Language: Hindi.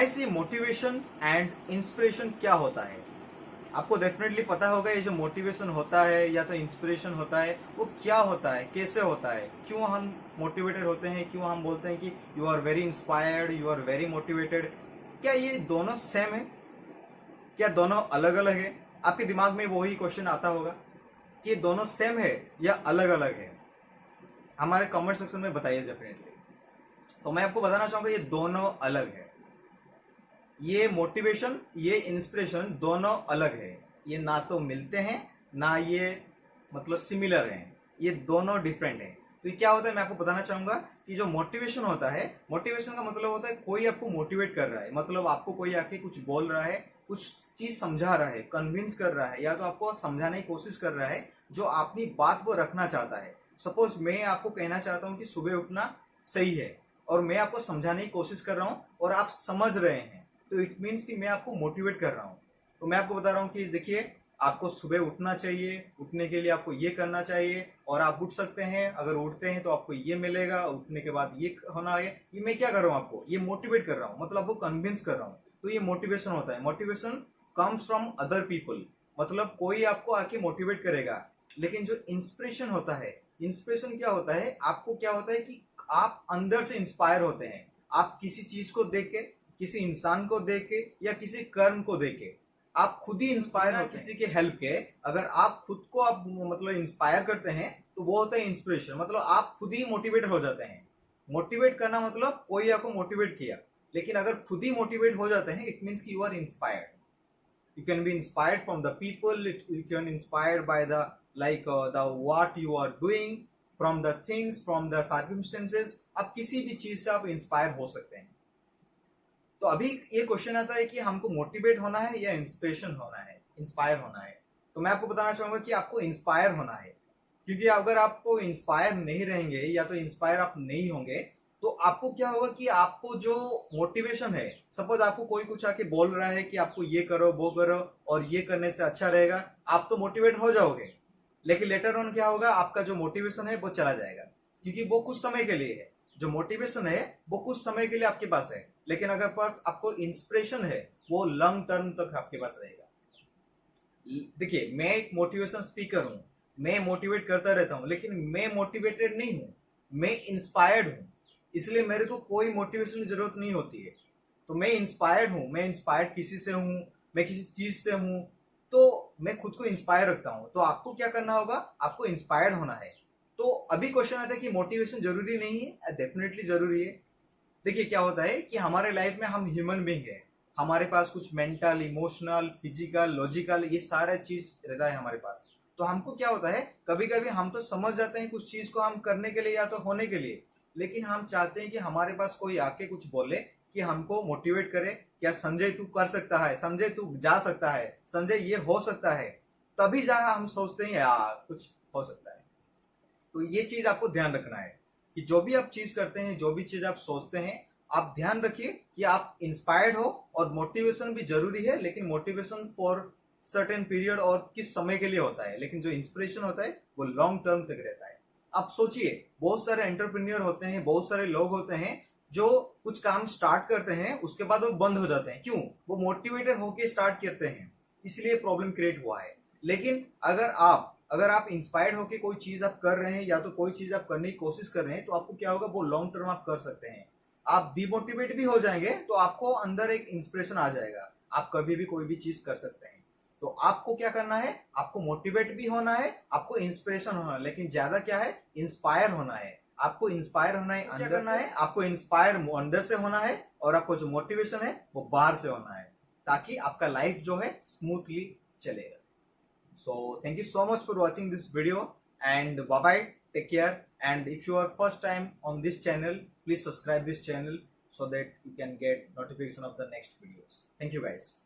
गाइस, ये मोटिवेशन एंड इंस्पिरेशन क्या होता है? आपको डेफिनेटली पता होगा ये जो मोटिवेशन होता है या तो इंस्पिरेशन होता है वो क्या होता है, कैसे होता है, क्यों हम मोटिवेटेड होते हैं, क्यों हम बोलते हैं कि you are very inspired, you are very motivated. क्या ये दोनों सेम है? क्या दोनों अलग अलग है? आपके दिमाग में वही क्वेश्चन आता होगा कि ये दोनों सेम है या अलग अलग है। हमारे कमेंट सेक्शन में बताइए डेफिनेटली। तो मैं आपको बताना चाहूंगा ये दोनों अलग है। ये मोटिवेशन, ये इंस्पिरेशन दोनों अलग है। ये ना तो मिलते हैं, ना ये मतलब सिमिलर हैं। ये दोनों डिफरेंट हैं। तो ये क्या होता है मैं आपको बताना चाहूंगा कि जो मोटिवेशन होता है, मोटिवेशन का मतलब होता है कोई आपको मोटिवेट कर रहा है, मतलब आपको कोई आके कुछ बोल रहा है, कुछ चीज समझा रहा है, कन्विंस कर रहा है, या तो आपको समझाने की कोशिश कर रहा है जो अपनी बात वो रखना चाहता है। सपोज मैं आपको कहना चाहता हूँ कि सुबह उठना सही है, और मैं आपको समझाने की कोशिश कर रहा हूँ और आप समझ रहे हैं, तो इट मीन्स कि मैं आपको मोटिवेट कर रहा हूँ। तो मैं आपको बता रहा हूँ कि देखिए, आपको सुबह उठना चाहिए, उठने के लिए आपको ये करना चाहिए, और आप उठ सकते हैं। अगर उठते हैं तो आपको ये मिलेगा, उठने के बाद ये होना है। ये मैं क्या कर रहा हूँ, आपको ये मोटिवेट कर रहा हूँ, मतलब आपको कन्विंस कर रहा हूँ। तो ये मोटिवेशन होता है। Motivation comes from other people, मतलब कोई आपको आके मोटिवेट करेगा। लेकिन जो इंस्पिरेशन होता है, इंस्पिरेशन क्या होता है, आपको क्या होता है कि आप अंदर से इंस्पायर होते हैं। आप किसी चीज को देख के, किसी इंसान को देख के, या किसी कर्म को देख के आप खुद ही इंस्पायर होते हैं। किसी के हेल्प के अगर आप खुद को आप मतलब इंस्पायर करते हैं तो वो होता है इंस्पिरेशन, मतलब आप खुद ही मोटिवेट हो जाते हैं। मोटिवेट करना मतलब कोई आपको मोटिवेट किया, लेकिन अगर खुद ही मोटिवेट हो जाते हैं इट मीन्स कि you are inspired. You can be inspired from the people, you can inspired by the the what you are doing, from the things, from the circumstances। आप किसी भी चीज से आप इंस्पायर हो सकते हैं। तो अभी ये क्वेश्चन आता है कि हमको मोटिवेट होना है या इंस्पिरेशन होना है, इंस्पायर होना है। तो मैं आपको बताना चाहूंगा कि आपको इंस्पायर होना है, क्योंकि अगर आपको इंस्पायर नहीं रहेंगे या तो इंस्पायर आप नहीं होंगे तो आपको क्या होगा कि आपको जो मोटिवेशन है, सपोज आपको कोई कुछ आके बोल रहा है कि आपको ये करो वो करो और ये करने से अच्छा रहेगा, आप तो मोटिवेट हो जाओगे। लेकिन लेटर ऑन क्या होगा, आपका जो मोटिवेशन है वो चला जाएगा, क्योंकि वो कुछ समय के लिए है। जो मोटिवेशन है वो कुछ समय के लिए आपके पास है, लेकिन अगर पास आपको इंस्पिरेशन है वो लॉन्ग टर्म तक आपके पास रहेगा। देखिए, मैं एक मोटिवेशन स्पीकर हूं, मैं मोटिवेट करता रहता हूं, लेकिन मैं मोटिवेटेड नहीं हूं, मैं इंस्पायर्ड हूं। इसलिए मेरे को कोई मोटिवेशन की जरूरत नहीं होती है। तो मैं इंस्पायर्ड हूं, मैं इंस्पायर्ड किसी से हूं, मैं किसी चीज से हूं, तो मैं खुद को इंस्पायर रखता हूं। तो आपको क्या करना होगा, आपको इंस्पायर्ड होना है। तो अभी क्वेश्चन आता है कि मोटिवेशन जरूरी नहीं है? डेफिनेटली जरूरी है। देखिए क्या होता है कि हमारे लाइफ में हम ह्यूमन बींग है, हमारे पास कुछ मेंटल, इमोशनल, फिजिकल, लॉजिकल, ये सारा चीज रहता है हमारे पास। तो हमको क्या होता है, कभी कभी हम तो समझ जाते हैं कुछ चीज को हम करने के लिए या तो होने के लिए, लेकिन हम चाहते हैं कि हमारे पास कोई आके कुछ बोले कि हमको मोटिवेट करे, क्या संजय तू कर सकता है, संजय तू जा सकता है, संजय ये हो सकता है। तभी जाकर हम सोचते हैं यार कुछ हो सकता है। तो ये चीज आपको ध्यान रखना है कि जो भी आप चीज करते हैं, जो भी चीज आप सोचते हैं, आप ध्यान रखिए कि आप इंस्पायर्ड हो। और मोटिवेशन भी जरूरी है, लेकिन मोटिवेशन फॉर सर्टेन पीरियड और किस समय के लिए होता है, लेकिन जो इंस्पिरेशन होता है वो लॉन्ग टर्म तक रहता है। आप सोचिए, बहुत सारे एंटरप्रेन्योर होते हैं, बहुत सारे लोग होते हैं जो कुछ काम स्टार्ट करते हैं उसके बाद वो बंद हो जाते हैं। क्यों? वो मोटिवेटेड होके स्टार्ट करते हैं, इसलिए प्रॉब्लम क्रिएट हुआ है। लेकिन अगर आप इंस्पायर्ड होके कोई चीज आप कर रहे हैं या तो कोई चीज आप करने की कोशिश कर रहे हैं, तो आपको क्या होगा, वो लॉन्ग टर्म आप कर सकते हैं। आप डिमोटिवेट भी हो जाएंगे तो आपको अंदर एक इंस्पिरेशन आ जाएगा, आप कभी भी कोई भी चीज कर सकते हैं। तो आपको क्या करना है, आपको मोटिवेट भी होना है, आपको इंस्पिरेशन होना है, लेकिन ज्यादा क्या है, इंस्पायर होना है। आपको इंस्पायर होना है, अंदर करना है, आपको इंस्पायर अंदर से होना है, और आपको जो मोटिवेशन है वो बाहर से होना है, ताकि आपका लाइफ जो है स्मूथली चलेगा। So thank you so much for watching this video, and bye bye, take care. And if you are first time on this channel, please subscribe this channel so that you can get notification of the next videos. Thank you guys.